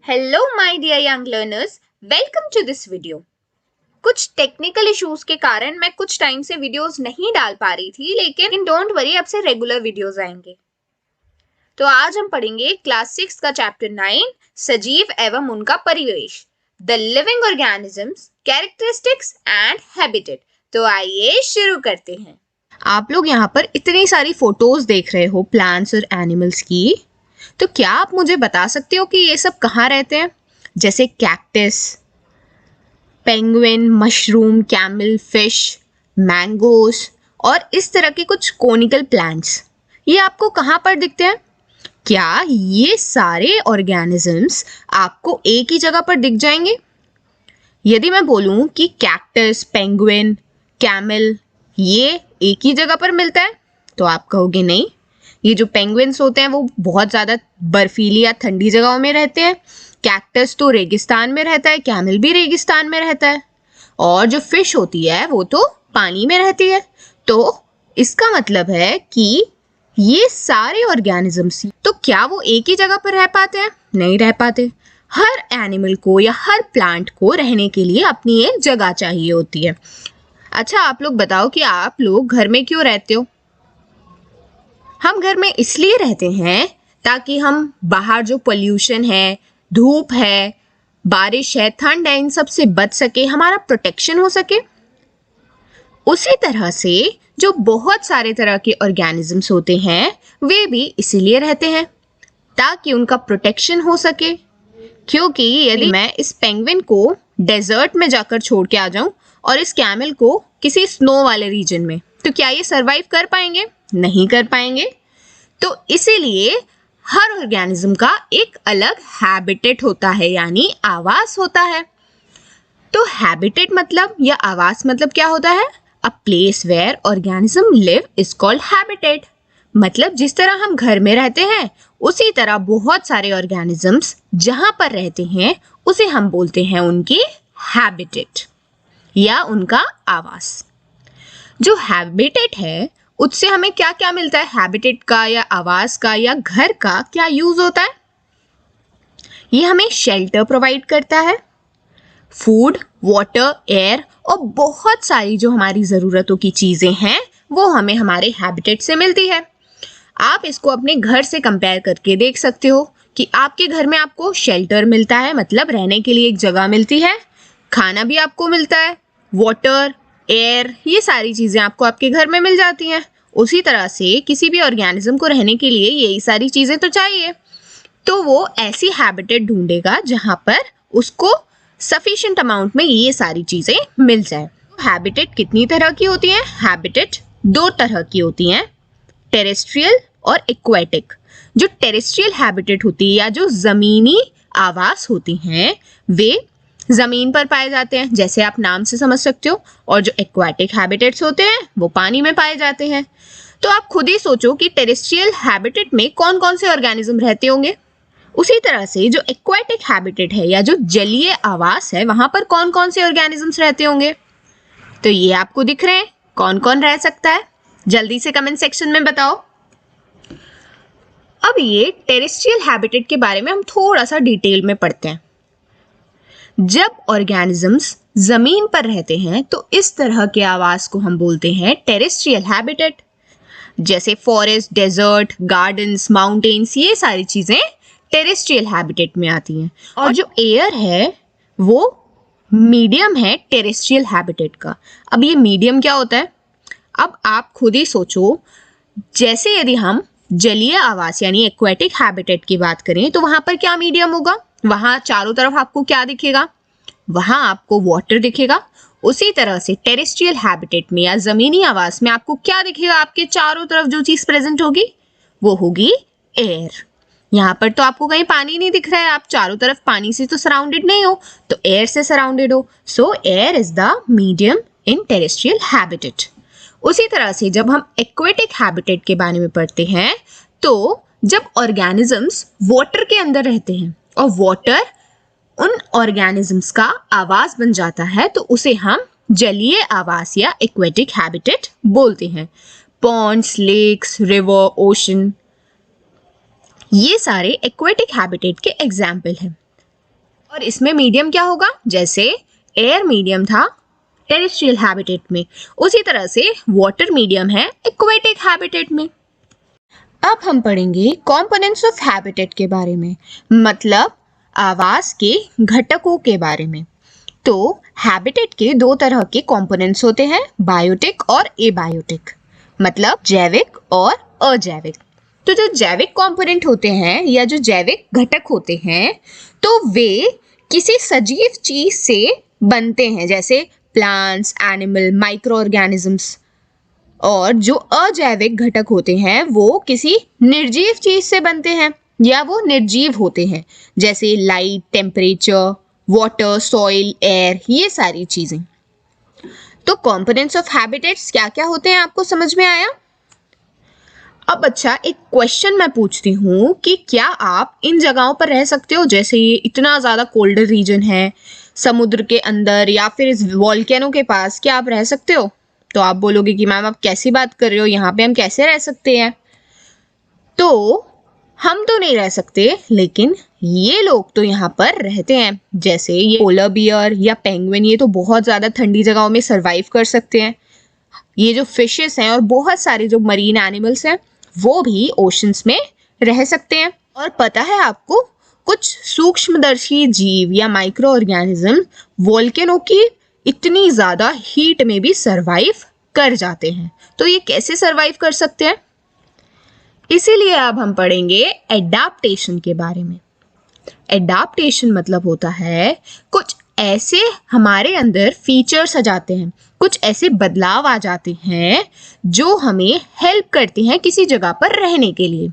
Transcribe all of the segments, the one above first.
Hello my dear young learners, welcome to this video. कुछ technical issues के कारण मैं कुछ टाइम से वीडियोस नहीं डाल पा रही थी, लेकिन डोंट वरी, अब से रेगुलर वीडियोस आएंगे। तो आज हम पढ़ेंगे क्लास 6 का चैप्टर 9, सजीव एवं उनका परिवेश, the living organisms, characteristics and habitat. तो आइए शुरू करते हैं। आप लोग यहाँ पर इतनी सारी फोटोज देख रहे हो प्लांट्स और एनिमल्स की, तो क्या आप मुझे बता सकते हो कि ये सब कहाँ रहते हैं? जैसे cactus, penguin, mushroom, camel, fish, mangoes और इस तरह के कुछ कोनिकल प्लांट्स, ये आपको कहाँ पर दिखते हैं? क्या ये सारे ऑर्गेनिजम्स आपको एक ही जगह पर दिख जाएंगे? यदि मैं बोलूं कि कैक्टस, पेंगुइन, कैमल ये एक ही जगह पर मिलता है, तो आप कहोगे नहीं, ये जो पेंगुइन्स होते हैं वो बहुत ज़्यादा बर्फीली या ठंडी जगहों में रहते हैं, कैक्टस तो रेगिस्तान में रहता है, कैमल भी रेगिस्तान में रहता है, और जो फिश होती है वो तो पानी में रहती है। तो इसका मतलब है कि ये सारे ऑर्गेनिजम्स, तो क्या वो एक ही जगह पर रह पाते हैं? नहीं रह पाते। हर एनिमल को या हर प्लांट को रहने के लिए अपनी एक जगह चाहिए होती है। अच्छा, आप लोग बताओ कि आप लोग घर में क्यों रहते हो? हम घर में इसलिए रहते हैं ताकि हम बाहर जो पोल्यूशन है, धूप है, बारिश है, ठंड है, इन सब से बच सके, हमारा प्रोटेक्शन हो सके। उसी तरह से जो बहुत सारे तरह के ऑर्गेनिजम्स होते हैं वे भी इसीलिए रहते हैं ताकि उनका प्रोटेक्शन हो सके। क्योंकि यदि मैं इस पेंगुइन को डेजर्ट में जाकर छोड़ के आ जाऊं और इस कैमल को किसी स्नो वाले रीजन में, तो क्या ये सरवाइव कर पाएंगे? नहीं कर पाएंगे। तो इसीलिए हर ऑर्गेनिज्म का एक अलग हैबिटेट होता है, यानी आवास होता है। तो हैबिटेट मतलब या आवास मतलब क्या होता है? A place where organism live is called habitat. मतलब जिस तरह हम घर में रहते हैं उसी तरह बहुत सारे ऑर्गेनिजम्स जहां पर रहते हैं उसे हम बोलते हैं उनकी हैबिटेट या उनका आवास। जो हैबिटेट है उससे हमें क्या क्या मिलता है? हैबिटेट का या आवास का या घर का क्या यूज होता है? ये हमें शेल्टर प्रोवाइड करता है, फूड, वाटर, एयर और बहुत सारी जो हमारी ज़रूरतों की चीज़ें हैं वो हमें हमारे हैबिटेट से मिलती है। आप इसको अपने घर से कंपेयर करके देख सकते हो कि आपके घर में आपको शेल्टर मिलता है, मतलब रहने के लिए एक जगह मिलती है, खाना भी आपको मिलता है, वाटर, एयर, ये सारी चीज़ें आपको आपके घर में मिल जाती हैं। उसी तरह से किसी भी ऑर्गेनिज्म को रहने के लिए यही सारी चीज़ें तो चाहिए। तो वो ऐसी हैबिटेट ढूंढेगा जहाँ पर उसको सफिशिएंट अमाउंट में ये सारी चीज़ें मिल जाए। हैबिटेट कितनी तरह की होती हैं? हैबिटेट दो तरह की होती हैं, टेरेस्ट्रियल और एक्वेटिक। जो टेरेस्ट्रियल हैबिटेट होती है या जो ज़मीनी आवास होती हैं वे ज़मीन पर पाए जाते हैं, जैसे आप नाम से समझ सकते हो, और जो एक्वाटिक हैबिटेट्स होते हैं वो पानी में पाए जाते हैं। तो आप खुद ही सोचो कि टेरेस्ट्रियल हैबिटेट में कौन कौन से ऑर्गेनिज्म रहते होंगे। उसी तरह से जो एक्वाटिक हैबिटेट है या जो जलीय आवास है वहां पर कौन कौन से ऑर्गेनिजम्स रहते होंगे? तो ये आपको दिख रहे हैं कौन कौन रह सकता है? जल्दी से कमेंट सेक्शन में बताओ। अब ये टेरेस्ट्रियल हैबिटेट के बारे में हम थोड़ा सा डिटेल में पढ़ते हैं। जब ऑर्गेनिजम्स जमीन पर रहते हैं तो इस तरह के आवास को हम बोलते हैं टेरेस्ट्रियल हैबिटेट। जैसे फॉरेस्ट, डेजर्ट, गार्डन्स, माउंटेन्स, ये सारी चीजें टेरेस्ट्रियल हैबिटेट में आती हैं। और जो एयर है वो मीडियम है टेरेस्ट्रियल हैबिटेट का। अब ये मीडियम क्या होता है? अब आप खुद ही सोचो, जैसे यदि हम जलीय आवास यानी एक्वेटिक हैबिटेट की बात करें तो वहां पर क्या मीडियम होगा? वहां चारों तरफ आपको क्या दिखेगा? वहां आपको वाटर दिखेगा। उसी तरह से टेरेस्ट्रियल हैबिटेट में या जमीनी आवास में आपको क्या दिखेगा? आपके चारों तरफ जो चीज प्रेजेंट होगी वो होगी एयर। यहाँ पर तो आपको कहीं पानी नहीं दिख रहा है, आप चारों तरफ पानी से तो सराउंडेड नहीं हो, तो एयर से सराउंडेड हो। सो air is the medium in terrestrial habitat. उसी तरह से जब हम एक्वेटिक हैबिटेट के बारे में पढ़ते हैं तो जब ऑर्गेनिजम्स वाटर के अंदर रहते हैं और वाटर उन ऑर्गेनिजम्स का आवास बन जाता है तो उसे हम जलीय आवास या एक्वेटिक हैबिटेट बोलते हैं। पॉन्ड्स, लेक्स, रिवर, ओशन, ये सारे एक्वेटिक हैबिटेट के एग्जाम्पल हैं। और इसमें मीडियम क्या होगा? जैसे एयर मीडियम था टेरेस्ट्रियल हैबिटेट में, उसी तरह से वाटर मीडियम है एक्वेटिक हैबिटेट में। अब हम पढ़ेंगे कंपोनेंट्स ऑफ हैबिटेट के बारे में, मतलब आवास के घटकों के बारे में। तो हैबिटेट के दो तरह के कंपोनेंट्स होते हैं, बायोटिक और एबायोटिक, मतलब जैविक और अजैविक। तो जो जैविक कंपोनेंट होते हैं या जो जैविक घटक होते हैं, तो वे किसी सजीव चीज से बनते हैं, जैसे प्लांट्स, एनिमल, माइक्रो ऑर्गेनिजम्स। और जो अजैविक घटक होते हैं वो किसी निर्जीव चीज से बनते हैं या वो निर्जीव होते हैं, जैसे light, temperature, water, soil, air, ये सारी चीजें। तो कंपोनेंट्स ऑफ हैबिटेट्स क्या क्या होते हैं आपको समझ में आया? अब अच्छा, एक क्वेश्चन मैं पूछती हूँ कि क्या आप इन जगहों पर रह सकते हो? जैसे ये इतना ज़्यादा कोल्डर रीजन है, समुद्र के अंदर या फिर इस वॉल्केनो के पास, क्या आप रह सकते हो? तो आप बोलोगे कि मैम आप कैसी बात कर रहे हो, यहाँ पे हम कैसे रह सकते हैं? तो हम तो नहीं रह सकते, लेकिन ये लोग तो यहाँ पर रहते हैं। जैसे ये पोलर बियर या पेंगुइन, ये तो बहुत ज़्यादा ठंडी जगहों में सरवाइव कर सकते हैं। ये जो फिशेस हैं और बहुत सारे जो मरीन एनिमल्स हैं वो भी ओशंस में रह सकते हैं। और पता है आपको, कुछ सूक्ष्मदर्शी जीव या माइक्रो ऑर्गेनिज्म वोल्केनो की इतनी ज्यादा हीट में भी सरवाइव कर जाते हैं। तो ये कैसे सरवाइव कर सकते हैं? इसीलिए अब हम पढ़ेंगे एडाप्टेशन के बारे में। एडाप्टेशन मतलब होता है कुछ ऐसे हमारे अंदर फीचर्स आ जाते हैं, कुछ ऐसे बदलाव आ जाते हैं जो हमें हेल्प करते हैं किसी जगह पर रहने के लिए।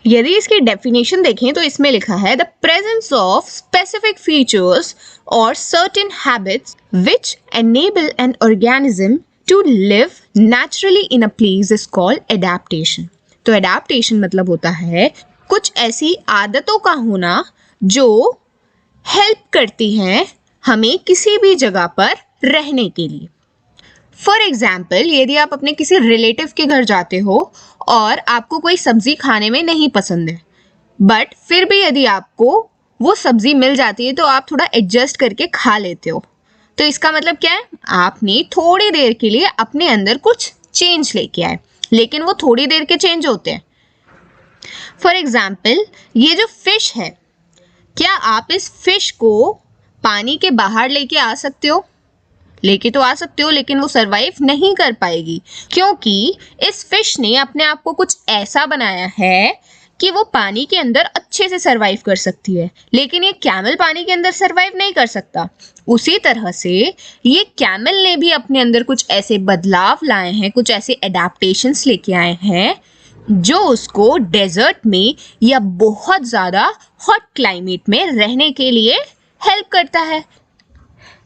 यदि इसकी डेफिनेशन देखें तो इसमें लिखा है the presence of specific features और certain habits which enable an organism to live naturally in a place is called adaptation. तो एडाप्टेशन मतलब होता है कुछ ऐसी आदतों का होना जो हेल्प करती हैं हमें किसी भी जगह पर रहने के लिए। फॉर एग्जाम्पल, यदि आप अपने किसी रिलेटिव के घर जाते हो और आपको कोई सब्जी खाने में नहीं पसंद है, बट फिर भी यदि आपको वो सब्जी मिल जाती है तो आप थोड़ा एडजस्ट करके खा लेते हो। तो इसका मतलब क्या है? आपने थोड़ी देर के लिए अपने अंदर कुछ चेंज लेके आए, लेकिन वो थोड़ी देर के चेंज होते हैं। फॉर एग्जाम्पल, ये जो फिश है, क्या आप इस फिश को पानी के बाहर लेके आ सकते हो? लेके तो आ सकते हो, लेकिन वो सरवाइव नहीं कर पाएगी, क्योंकि इस फिश ने अपने आप को कुछ ऐसा बनाया है कि वो पानी के अंदर अच्छे से सरवाइव कर सकती है, लेकिन ये कैमल पानी के अंदर सरवाइव नहीं कर सकता। उसी तरह से ये कैमल ने भी अपने अंदर कुछ ऐसे बदलाव लाए हैं, कुछ ऐसे एडाप्टेशंस लेके आए हैं जो उसको डेजर्ट में या बहुत ज़्यादा हॉट क्लाइमेट में रहने के लिए हेल्प करता है।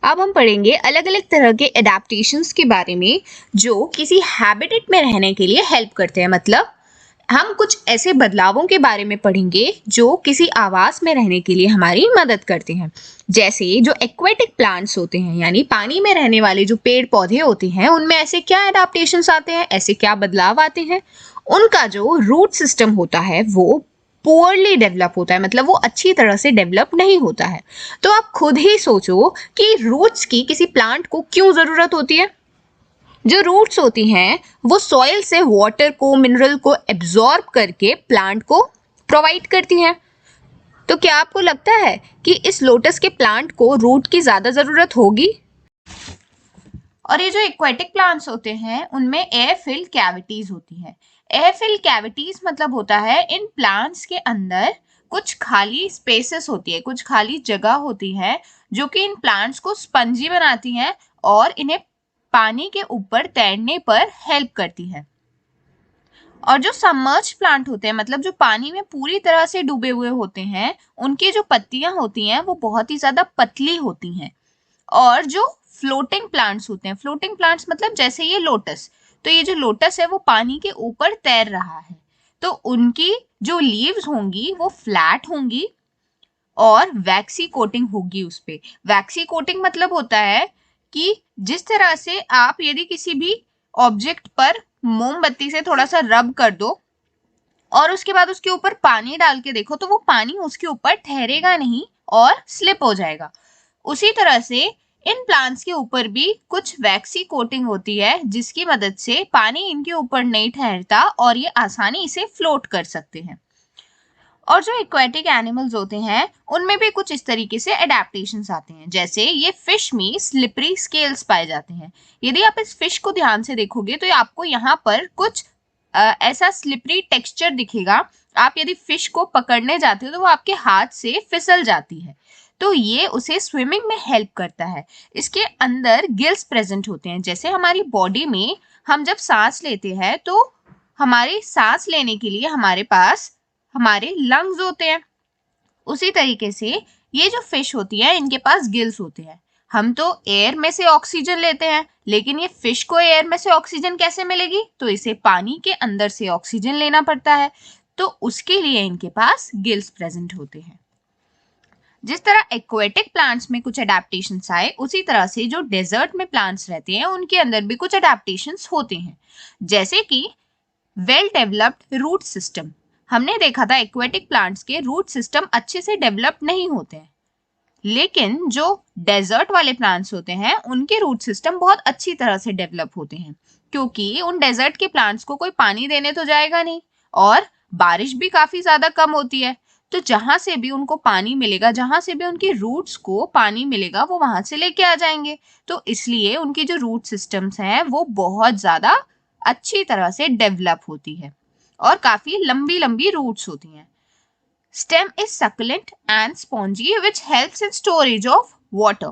अब हम पढ़ेंगे अलग अलग तरह के एडाप्टेशंस के बारे में जो किसी हैबिटेट में रहने के लिए हेल्प करते हैं। मतलब हम कुछ ऐसे बदलावों के बारे में पढ़ेंगे जो किसी आवास में रहने के लिए हमारी मदद करते हैं। जैसे जो एक्वेटिक प्लांट्स होते हैं, यानी पानी में रहने वाले जो पेड़ पौधे होते हैं, उनमें ऐसे क्या एडाप्टेशंस आते हैं, ऐसे क्या बदलाव आते हैं। उनका जो रूट सिस्टम होता है वो पुअरली डेवलप होता है, मतलब वो अच्छी तरह से डेवलप नहीं होता है। तो आप खुद ही सोचो कि रूट्स की किसी प्लांट को क्यों ज़रूरत होती है। जो रूट्स होती हैं वो सॉइल से वाटर को, मिनरल को एब्जॉर्ब करके प्लांट को प्रोवाइड करती हैं। तो क्या आपको लगता है कि इस लोटस के प्लांट को रूट की ज़्यादा ज़रूरत होगी? और ये जो एक्वेटिक प्लांट्स होते हैं उनमें एयर फिल्ड कैविटीज होती है। एयर फिल्ड कैविटीज मतलब होता है इन प्लांट्स के अंदर कुछ खाली स्पेसेस होती है, कुछ खाली जगह होती है जो कि इन प्लांट्स को स्पंजी बनाती हैं और इन्हें पानी के ऊपर तैरने पर हेल्प करती है। और जो सबमर्ज प्लांट होते हैं, मतलब जो पानी में पूरी तरह से डूबे हुए होते हैं, उनकी जो पत्तियां होती हैं वो बहुत ही ज्यादा पतली होती हैं। और जो फ्लोटिंग प्लांट्स होते हैं, फ्लोटिंग प्लांट्स मतलब जैसे ये लोटस, तो ये जो लोटस है वो पानी के ऊपर तैर रहा है, तो उनकी जो लीव्स होंगी वो फ्लैट होंगी और वैक्सी कोटिंग होगी उस पे। वैक्सी कोटिंग मतलब होता है कि जिस तरह से आप यदि किसी भी ऑब्जेक्ट पर मोमबत्ती से थोड़ा सा रब कर दो और उसके बाद उसके ऊपर पानी डाल के देखो, तो वो पानी उसके ऊपर ठहरेगा नहीं, और स्लिप हो जाएगा। उसी तरह से इन प्लांट्स के ऊपर भी कुछ वैक्सी कोटिंग होती है जिसकी मदद से पानी इनके ऊपर नहीं ठहरता और ये आसानी से फ्लोट कर सकते हैं। और जो एक्वेटिक एनिमल्स होते हैं उनमें भी कुछ इस तरीके से एडेप्टेशंस आते हैं। जैसे ये फिश में स्लिपरी स्केल्स पाए जाते हैं। यदि आप इस फिश को ध्यान से देखोगे तो आपको यहाँ पर कुछ ऐसा स्लिपरी टेक्सचर दिखेगा। आप यदि फिश को पकड़ने जाते हो तो वो आपके हाथ से फिसल जाती है, तो ये उसे स्विमिंग में हेल्प करता है। इसके अंदर गिल्स प्रेजेंट होते हैं। जैसे हमारी बॉडी में हम जब सांस लेते हैं तो हमारी सांस लेने के लिए हमारे पास हमारे लंग्स होते हैं, उसी तरीके से ये जो फिश होती है इनके पास गिल्स होते हैं। हम तो एयर में से ऑक्सीजन लेते हैं, लेकिन ये फिश को एयर में से ऑक्सीजन कैसे मिलेगी? तो इसे पानी के अंदर से ऑक्सीजन लेना पड़ता है, तो उसके लिए इनके पास गिल्स प्रेजेंट होते हैं। जिस तरह एक्वेटिक प्लांट्स में कुछ एडेप्टेशंस आए, उसी तरह से जो डेजर्ट में प्लांट्स रहते हैं उनके अंदर भी कुछ एडेप्टेशंस होते हैं। जैसे कि वेल डेवलप्ड रूट सिस्टम। हमने देखा था एक्वेटिक प्लांट्स के रूट सिस्टम अच्छे से डेवलप नहीं होते हैं, लेकिन जो डेजर्ट वाले प्लांट्स होते हैं उनके रूट सिस्टम बहुत अच्छी तरह से डेवलप होते हैं, क्योंकि उन डेजर्ट के प्लांट्स को कोई पानी देने तो जाएगा नहीं और बारिश भी काफी ज्यादा कम होती है। तो जहां से भी उनको पानी मिलेगा, जहां से भी उनके रूट्स को पानी मिलेगा, वो वहां से लेके आ जाएंगे। तो इसलिए उनकी जो रूट सिस्टम्स हैं वो बहुत ज्यादा अच्छी तरह से डेवलप होती है और काफी लंबी लंबी रूट्स होती हैं। Stem is succulent and spongy which helps in storage of water.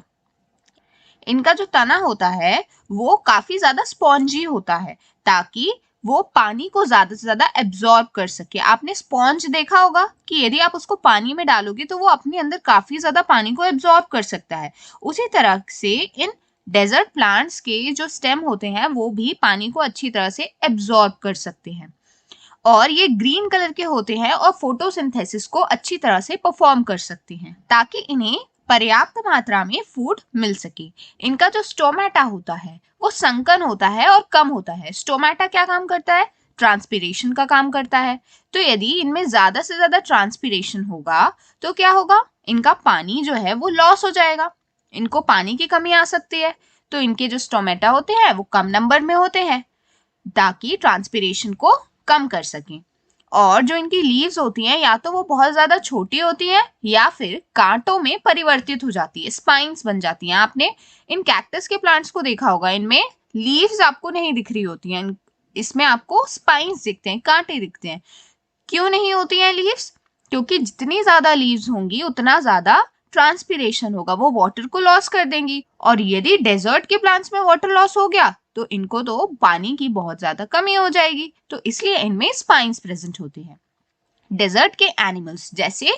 इनका जो तना होता है वो काफी ज्यादा स्पॉन्जी होता है ताकि वो पानी को ज्यादा से ज्यादा एब्जॉर्ब कर सके। आपने स्पॉन्ज देखा होगा कि यदि आप उसको पानी में डालोगे तो वो अपने अंदर काफी ज्यादा पानी को एब्जॉर्ब कर सकता है। उसी तरह से इन डेजर्ट प्लांट्स के जो स्टेम होते हैं वो भी पानी को अच्छी तरह से एब्जॉर्ब कर सकते हैं और ये ग्रीन कलर के होते हैं और फोटोसिंथेसिस को अच्छी तरह से परफॉर्म कर सकते हैं ताकि इन्हें पर्याप्त मात्रा में फूड मिल सके। इनका जो स्टोमेटा होता है वो संकन होता है और कम होता है। स्टोमेटा क्या काम करता है? ट्रांसपीरेशन का काम करता है। तो यदि इनमें ज्यादा से ज्यादा ट्रांसपीरेशन होगा तो क्या होगा? इनका पानी जो है वो लॉस हो जाएगा, इनको पानी की कमी आ सकती है। तो इनके जो स्टोमेटा होते हैं वो कम नंबर में होते हैं ताकि ट्रांसपीरेशन को कम कर सकें। और जो इनकी लीव्स होती हैं या तो वो बहुत ज्यादा छोटी होती हैं या फिर कांटों में परिवर्तित हो जाती है, स्पाइन्स बन जाती हैं। आपने इन कैक्टस के प्लांट्स को देखा होगा, इनमें लीव्स आपको नहीं दिख रही होती हैं, इसमें आपको स्पाइन्स दिखते हैं, कांटे दिखते हैं। क्यों नहीं होती हैं लीव्स? क्योंकि जितनी ज्यादा लीव्स होंगी उतना ज्यादा ट्रांसपीरेशन होगा, वो वाटर को लॉस कर देंगी। और यदि डेजर्ट के प्लांट्स में वाटर लॉस हो गया तो इनको तो पानी की बहुत ज्यादा कमी हो जाएगी, तो इसलिए इनमें स्पाइन्स प्रेजेंट होती हैं। डेजर्ट के एनिमल्स जैसे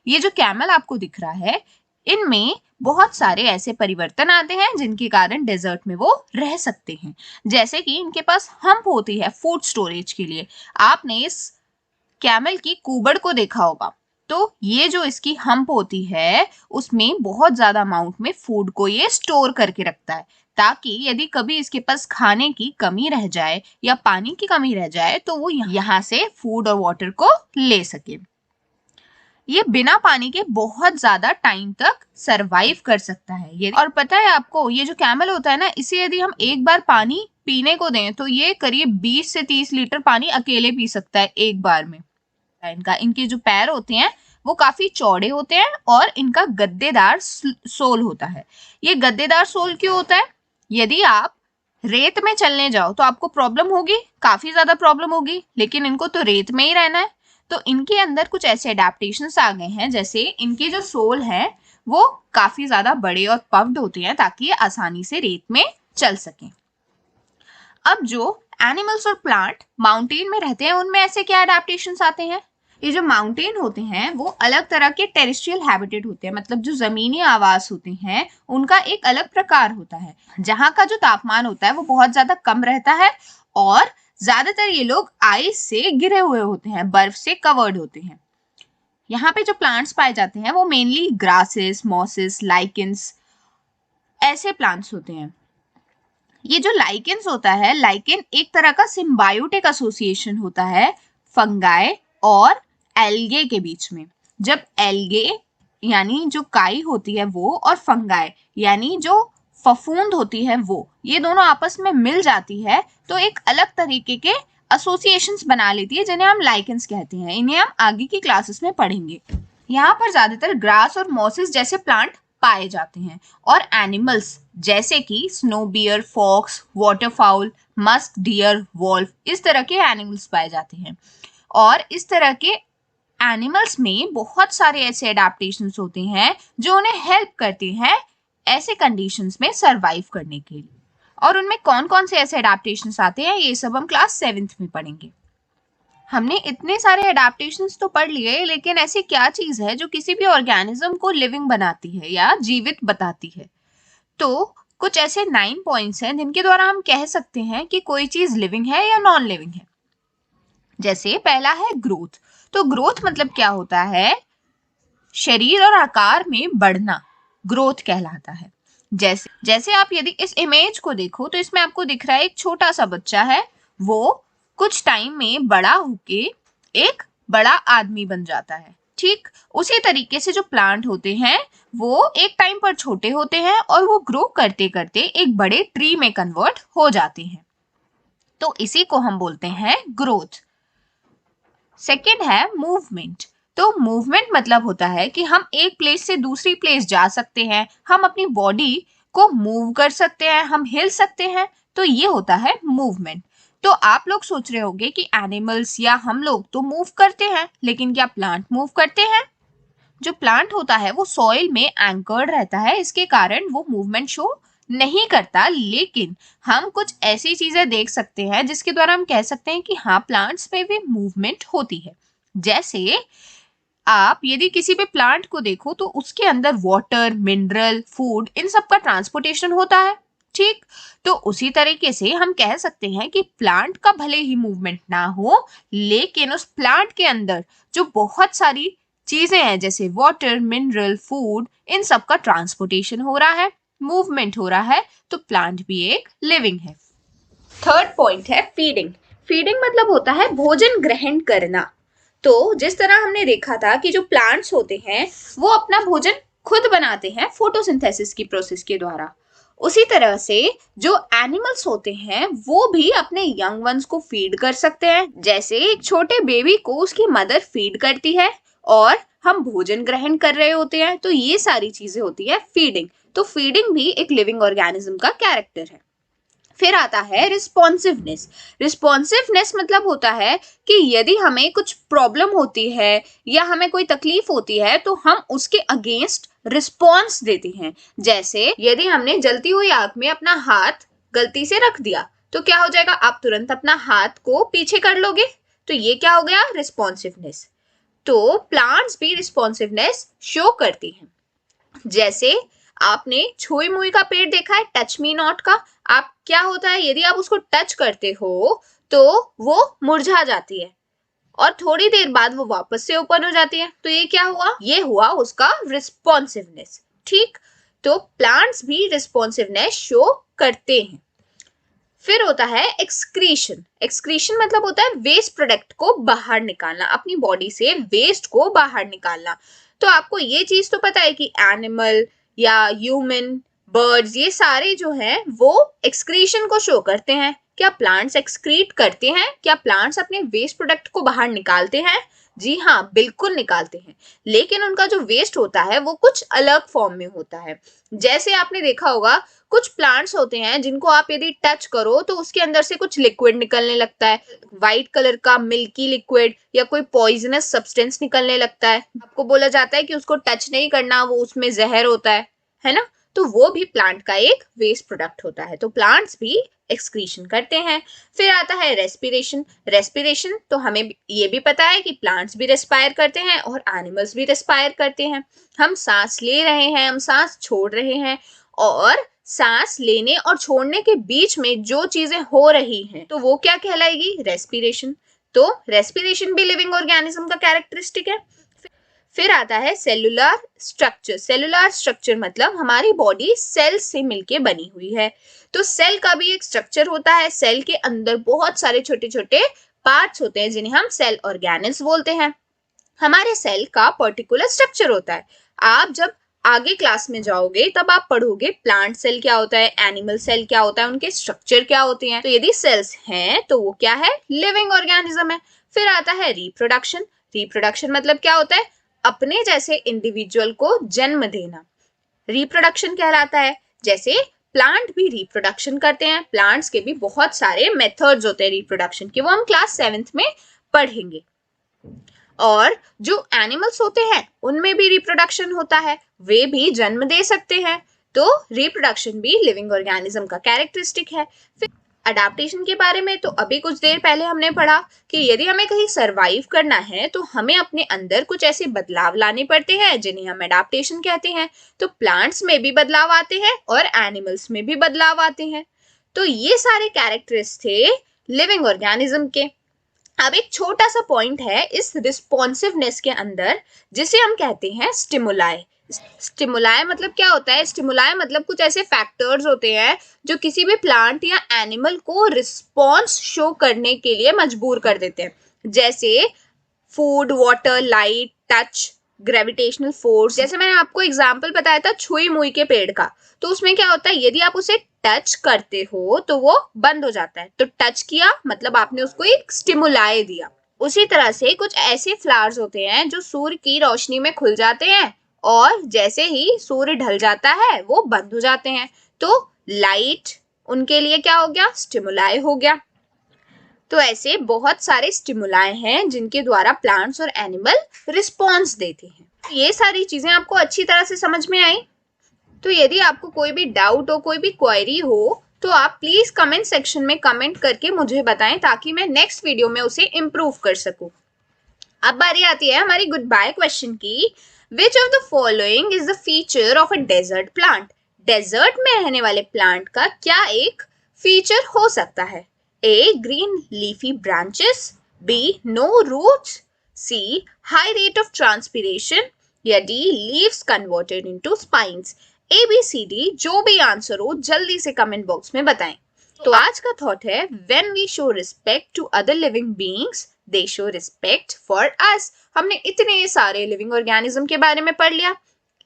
ये जो कैमल आपको दिख रहा है, इनमें बहुत सारे ऐसे परिवर्तन आते हैं जिनके कारण डेजर्ट में वो रह सकते हैं। जैसे कि इनके पास हम्प होती है फूड स्टोरेज के लिए। आपने इस कैमल की कुबड़ को देखा होगा, तो ये जो इसकी हम्प होती है उसमें बहुत ज्यादा अमाउंट में फूड को ये स्टोर करके रखता है ताकि यदि कभी इसके पास खाने की कमी रह जाए या पानी की कमी रह जाए तो वो यहाँ से फूड और वाटर को ले सके। ये बिना पानी के बहुत ज्यादा टाइम तक सरवाइव कर सकता है ये। और पता है आपको, ये जो कैमल होता है ना, इसे यदि हम एक बार पानी पीने को दें तो ये करीब 20 से 30 लीटर पानी अकेले पी सकता है एक बार में। इनके जो पैर होते हैं वो काफी चौड़े होते हैं और इनका गद्देदार सोल होता है। ये गद्देदार सोल क्यों होता है? यदि आप रेत में चलने जाओ तो आपको प्रॉब्लम होगी, काफी ज्यादा प्रॉब्लम होगी, लेकिन इनको तो रेत में ही रहना है। तो इनके अंदर कुछ ऐसे एडेप्टेशंस आ गए हैं, जैसे इनके जो सोल है वो काफी ज्यादा बड़े और पफ्ड होते हैं ताकि ये आसानी से रेत में चल सकें। अब जो एनिमल्स और प्लांट माउंटेन में रहते हैं उनमें ऐसे क्या एडेप्टेशंस आते हैं? ये जो माउंटेन होते हैं वो अलग तरह के टेरेस्ट्रियल हैबिटेट होते हैं, मतलब जो जमीनी आवास होते हैं उनका एक अलग प्रकार होता है। जहाँ का जो तापमान होता है वो बहुत ज्यादा कम रहता है और ज्यादातर ये लोग आइस से घिरे हुए होते हैं, बर्फ से कवर्ड होते हैं। यहाँ पे जो प्लांट्स पाए जाते हैं वो मेनली ग्रासेस, मॉसेस, लाइकेंस ऐसे प्लांट्स होते हैं। ये जो लाइकेंस होता है, लाइकेन एक तरह का सिम्बायोटिक एसोसिएशन होता है फंगाई और एल्गे के बीच में। जब एल्गे यानी जो काई होती है वो, और फंगाई यानी जो फफूंद होती है वो, ये दोनों आपस में मिल जाती है तो एक अलग तरीके के एसोसिएशंस बना लेती है जिन्हें हम लाइकेंस कहते हैं। इन्हें हम आगे की क्लासेस में पढ़ेंगे। यहाँ पर ज्यादातर ग्रास और मॉसेस जैसे प्लांट पाए जाते हैं और एनिमल्स जैसे कि snow bear, fox, waterfowl, musk deer, wolf, इस तरह के एनिमल्स पाए जाते हैं। और इस तरह के एनिमल्स में बहुत सारे ऐसे एडेप्टेशंस होते हैं जो उन्हें हेल्प करते हैं ऐसे कंडीशंस में सरवाइव करने के लिए। और उनमें कौन कौन से ऐसे एडेप्टेशंस आते हैं ये सब हम क्लास 7th में पढ़ेंगे। हमने इतने सारे एडेप्टेशंस तो पढ़ लिए, लेकिन ऐसी क्या चीज है जो किसी भी ऑर्गेनिज्म को लिविंग बनाती है या जीवित बताती है? तो कुछ ऐसे 9 पॉइंट्स हैं जिनके द्वारा हम कह सकते हैं कि कोई चीज लिविंग है या नॉन लिविंग है। जैसे पहला है ग्रोथ। तो ग्रोथ मतलब क्या होता है? शरीर और आकार में बढ़ना ग्रोथ कहलाता है। जैसे आप यदि इस इमेज को देखो तो इसमें आपको दिख रहा है एक छोटा सा बच्चा है, वो कुछ टाइम में बड़ा होके एक बड़ा आदमी बन जाता है। ठीक उसी तरीके से जो प्लांट होते हैं वो एक टाइम पर छोटे होते हैं और वो ग्रो करते करते एक बड़े ट्री में कन्वर्ट हो जाते हैं। तो इसी को हम बोलते हैं ग्रोथ। सेकेंड है मूवमेंट। तो मूवमेंट मतलब होता है कि हम एक प्लेस से दूसरी प्लेस जा सकते हैं, हम अपनी बॉडी को मूव कर सकते हैं, हम हिल सकते हैं, तो ये होता है मूवमेंट। तो आप लोग सोच रहे होंगे कि एनिमल्स या हम लोग तो मूव करते हैं, लेकिन क्या प्लांट मूव करते हैं? जो प्लांट होता है वो सॉइल में एंकर्ड रहता है, इसके कारण वो मूवमेंट शो नहीं करता। लेकिन हम कुछ ऐसी चीजें देख सकते हैं जिसके द्वारा हम कह सकते हैं कि हाँ, प्लांट्स में भी मूवमेंट होती है। जैसे आप यदि किसी भी प्लांट को देखो तो उसके अंदर वाटर, मिनरल, फूड, इन सब का ट्रांसपोर्टेशन होता है। ठीक, तो उसी तरीके से हम कह सकते हैं कि प्लांट का भले ही मूवमेंट ना हो, लेकिन उस प्लांट के अंदर जो बहुत सारी चीजें हैं जैसे वाटर, मिनरल, फूड, इन सब का ट्रांसपोर्टेशन हो रहा है, मूवमेंट हो रहा है, तो प्लांट भी एक लिविंग है। थर्ड पॉइंट है फीडिंग। फीडिंग मतलब होता है भोजन ग्रहण करना। तो जिस तरह हमने देखा था कि जो प्लांट्स होते हैं वो अपना भोजन खुद बनाते हैं फोटोसिंथेसिस की प्रोसेस के द्वारा, उसी तरह से जो एनिमल्स होते हैं वो भी अपने यंग वंस को फीड कर सकते हैं। जैसे एक छोटे बेबी को उसकी मदर फीड करती है और हम भोजन ग्रहण कर रहे होते हैं, तो ये सारी चीजें होती है फीडिंग। तो फीडिंग भी एक लिविंग ऑर्गेनिज्म का कैरेक्टर है। फिर आता है रिस्पॉन्सिवनेस। रिस्पॉन्सिवनेस मतलब होता है कि यदि हमें कुछ प्रॉब्लम होती है या हमें कोई तकलीफ होती है तो हम उसके अगेंस्ट रिस्पॉन्स देते हैं। जैसे यदि हमने जलती हुई आग में अपना हाथ गलती से रख दिया तो क्या हो जाएगा? आप तुरंत अपना हाथ को पीछे कर लोगे, तो ये क्या हो गया? रिस्पॉन्सिवनेस। तो प्लांट्स भी रिस्पॉन्सिवनेस शो करती हैं। जैसे आपने छुई मुई का पेड़ देखा है, टच मी नॉट का। आप क्या होता है, यदि आप उसको टच करते हो तो वो मुरझा जाती है और थोड़ी देर बाद वो वापस से ओपन हो जाती है। तो ये क्या हुआ? ये हुआ उसका रिस्पॉन्सिवनेस। ठीक, तो प्लांट्स भी रिस्पॉन्सिवनेस शो करते हैं। फिर होता है एक्सक्रीशन। एक्सक्रीशन मतलब होता है वेस्ट प्रोडक्ट को बाहर निकालना, अपनी बॉडी से वेस्ट को बाहर निकालना। तो आपको ये चीज तो पता है कि एनिमल या ह्यूमन, बर्ड्स, ये सारे जो हैं वो एक्सक्रीशन को शो करते हैं। क्या प्लांट्स एक्सक्रीट करते हैं? क्या प्लांट्स अपने वेस्ट प्रोडक्ट को बाहर निकालते हैं? जी हाँ, बिल्कुल निकालते हैं, लेकिन उनका जो वेस्ट होता है वो कुछ अलग फॉर्म में होता है। जैसे आपने देखा होगा कुछ प्लांट्स होते हैं जिनको आप यदि टच करो तो उसके अंदर से कुछ लिक्विड निकलने लगता है, व्हाइट कलर का मिल्की लिक्विड, या कोई पॉइजनस सब्सटेंस निकलने लगता है। आपको बोला जाता है कि उसको टच नहीं करना, वो उसमें जहर होता है ना? तो वो भी प्लांट का एक वेस्ट प्रोडक्ट होता है। तो प्लांट्स भी एक्सक्रीशन करते हैं। फिर आता है रेस्पिरेशन। रेस्पिरेशन तो हमें ये भी पता है कि प्लांट्स भी रेस्पायर करते हैं और एनिमल्स भी रेस्पायर करते हैं। हम सांस ले रहे हैं, हम सांस छोड़ रहे हैं, और सांस लेने और छोड़ने के बीच में जो चीजें हो रही हैं तो वो क्या कहलाएगी? रेस्पिरेशन। तो रेस्पिरेशन भी लिविंग ऑर्गेनिज्म का कैरेक्टरिस्टिक है। फिर आता है सेलुलर स्ट्रक्चर। सेलुलर स्ट्रक्चर मतलब हमारी बॉडी सेल से मिलके बनी हुई है। तो सेल का भी एक स्ट्रक्चर होता है। सेल के अंदर बहुत सारे छोटे छोटे पार्ट्स होते हैं जिन्हें हम सेल ऑर्गेनेल्स बोलते हैं। हमारे सेल का पर्टिकुलर स्ट्रक्चर होता है। आप जब आगे क्लास में जाओगे तब आप पढ़ोगे प्लांट सेल क्या होता है, एनिमल सेल क्या होता है, उनके स्ट्रक्चर क्या होते हैं। तो यदि सेल्स हैं तो वो क्या है, लिविंग ऑर्गेनिज्म है। फिर आता है रिप्रोडक्शन। रिप्रोडक्शन मतलब क्या होता है, अपने जैसे इंडिविजुअल को जन्म देना, रिप्रोडक्शन कहलाता है। जैसे प्लांट भी रिप्रोडक्शन करते हैं, प्लांट्स के भी बहुत सारे मेथड्स होते हैं रिप्रोडक्शन के, वो हम क्लास 7th में पढ़ेंगे। और जो एनिमल्स होते हैं उनमें भी रिप्रोडक्शन होता है, वे भी जन्म दे सकते हैं। तो रिप्रोडक्शन भी लिविंग ऑर्गेनिज्म का कैरेक्टरिस्टिक है। फिर अडाप्टेशन के बारे में तो अभी कुछ देर पहले हमने पढ़ा कि यदि हमें कहीं सरवाइव करना है तो हमें अपने अंदर कुछ ऐसे बदलाव लाने पड़ते हैं जिन्हें हम अडाप्टेशन कहते हैं। तो प्लांट्स में भी बदलाव आते हैं और एनिमल्स में भी बदलाव आते हैं। तो ये सारे कैरेक्टर्स थे लिविंग ऑर्गेनिज्म के। अब एक छोटा सा पॉइंट है इस रिस्पॉन्सिवनेस के अंदर, जिसे हम कहते हैं स्टिमुलाई। स्टिमुलाई मतलब क्या होता है, स्टिमुलाई मतलब कुछ ऐसे फैक्टर्स होते हैं जो किसी भी प्लांट या एनिमल को रिस्पॉन्स शो करने के लिए मजबूर कर देते हैं। जैसे food, water, light, touch, gravitational force. जैसे मैंने आपको एग्जांपल बताया था छुई मुई के पेड़ का, तो उसमें क्या होता है, यदि आप उसे टच करते हो तो वो बंद हो जाता है। तो टच किया मतलब आपने उसको एक स्टिमुलाई दिया। उसी तरह से कुछ ऐसे फ्लावर्स होते हैं जो सूर्य की रोशनी में खुल जाते हैं और जैसे ही सूर्य ढल जाता है वो बंद हो जाते हैं। तो लाइट उनके लिए क्या हो गया, स्टिमुलाई हो गया। तो ऐसे बहुत सारे स्टिमुलाई हैं जिनके द्वारा प्लांट्स और एनिमल रिस्पॉन्स देते हैं। ये सारी चीजें आपको अच्छी तरह से समझ में आई। तो यदि आपको कोई भी डाउट हो, कोई भी क्वेरी हो, तो आप प्लीज कमेंट सेक्शन में कमेंट करके मुझे बताएं ताकि मैं नेक्स्ट वीडियो में उसे इम्प्रूव कर सकूं। अब बारी आती है हमारी गुड बाय क्वेश्चन की। Which of the following is the feature of a desert plant? Desert में रहने वाले प्लांट का क्या एक फीचर हो सकता है? A. Green leafy branches. B. No roots. C. High rate of transpiration. या D. Leaves converted into spines. A, B, C, D जो भी आंसर हो जल्दी से कमेंट बॉक्स में बताएं। तो आज का थॉट है, when we show respect to other living beings, they show respect for us. हमने इतने सारे लिविंग ऑर्गेनिज्म के बारे में पढ़ लिया,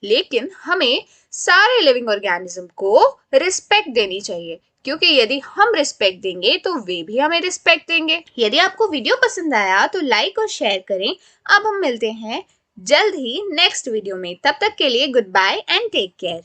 लेकिन हमें सारे लिविंग ऑर्गेनिज्म को रिस्पेक्ट देनी चाहिए, क्योंकि यदि हम रिस्पेक्ट देंगे तो वे भी हमें रिस्पेक्ट देंगे। यदि आपको वीडियो पसंद आया तो लाइक और शेयर करें। अब हम मिलते हैं जल्द ही नेक्स्ट वीडियो में, तब तक के लिए goodbye and take care.